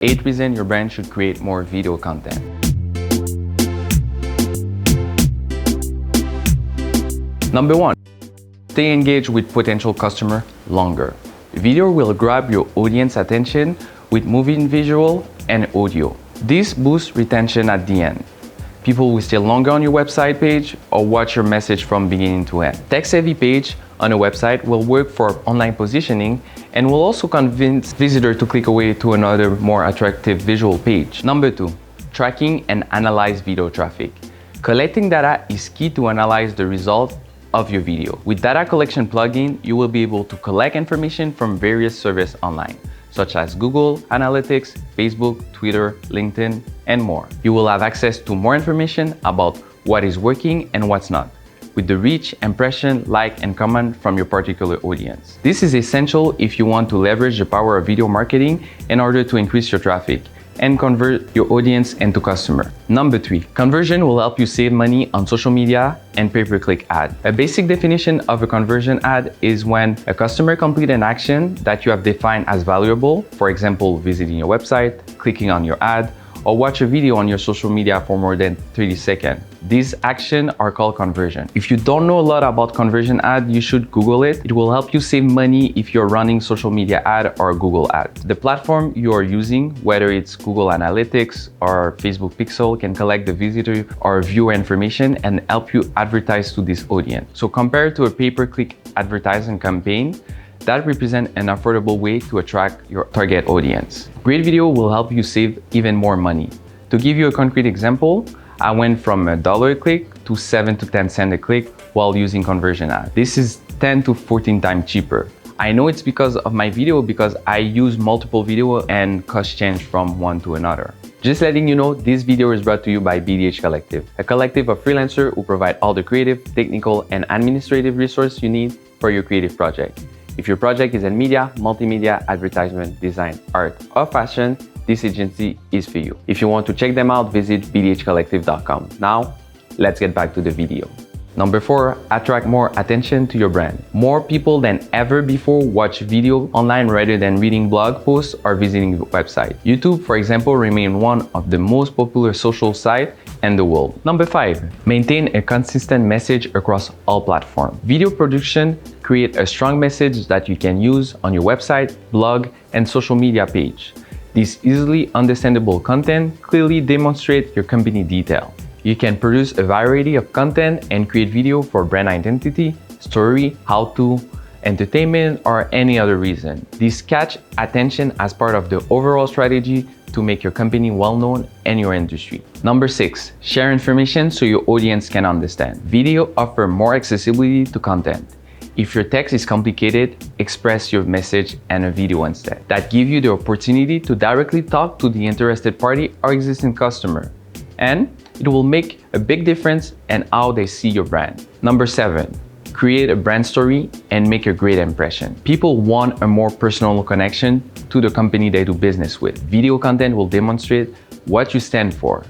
8 reasons your brand should create more video content. Number 1, stay engaged with potential customer longer. Video will grab your audience attention with moving visual and audio. This boosts retention at the end. People will stay longer on your website page or watch your message from beginning to end. Text-heavy page on a website will work for online positioning and will also convince visitors to click away to another more attractive visual page. Number 2, tracking and analyze video traffic. Collecting data is key to analyze the result of your video. With data collection plugin, you will be able to collect information from various services online, such as Google Analytics, Facebook, Twitter, LinkedIn, and more. You will have access to more information about what is working and what's not, with the reach, impression, like, and comment from your particular audience. This is essential if you want to leverage the power of video marketing in order to increase your traffic and convert your audience into customer. Number 3, conversion will help you save money on social media and pay-per-click ad. A basic definition of a conversion ad is when a customer completes an action that you have defined as valuable, for example, visiting your website, clicking on your ad, or watch a video on your social media for more than 30 seconds. These actions are called conversion. If you don't know a lot about conversion ad, you should Google it. It will help you save money if you're running social media ad or Google ad. The platform you are using, whether it's Google Analytics or Facebook Pixel, can collect the visitor or viewer information and help you advertise to this audience. So compared to a pay-per-click advertising campaign, that represents an affordable way to attract your target audience. Great video will help you save even more money. To give you a concrete example, I went from $1 a click to 7 to 10 cents a click while using conversion ad. This is 10 to 14 times cheaper. I know it's because of my video because I use multiple videos and cost change from one to another. Just letting you know, this video is brought to you by BDH Collective, a collective of freelancers who provide all the creative, technical, and administrative resources you need for your creative project. If your project is in media, multimedia, advertisement, design, art, or fashion, this agency is for you. If you want to check them out, visit bdhcollective.com. Now, let's get back to the video. Number 4, attract more attention to your brand. More people than ever before watch video online rather than reading blog posts or visiting the website. YouTube, for example, remains one of the most popular social sites in the world. Number 5, maintain a consistent message across all platforms. Video production creates a strong message that you can use on your website, blog, and social media page. This easily understandable content clearly demonstrates your company detail. You can produce a variety of content and create video for brand identity, story, how-to, entertainment, or any other reason. This catch attention as part of the overall strategy to make your company well-known in your industry. Number 6, share information so your audience can understand. Video offers more accessibility to content. If your text is complicated, express your message in a video instead. That gives you the opportunity to directly talk to the interested party or existing customer. And it will make a big difference in how they see your brand. Number 7, create a brand story and make a great impression. People want a more personal connection to the company they do business with. Video content will demonstrate what you stand for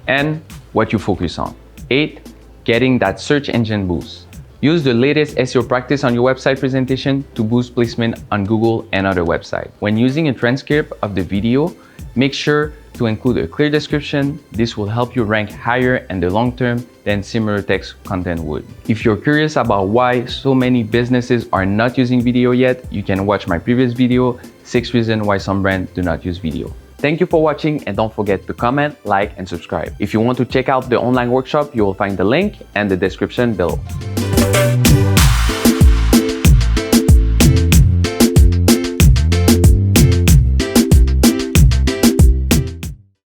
and what you focus on. 8, getting that search engine boost. Use the latest SEO practice on your website presentation to boost placement on Google and other websites. When using a transcript of the video, make sure to include a clear description. This will help you rank higher in the long term than similar text content would. If you're curious about why so many businesses are not using video yet, you can watch my previous video, 6 reasons why some brands do not use video. Thank you for watching and don't forget to comment, like, and subscribe. If you want to check out the online workshop, you will find the link in the description below.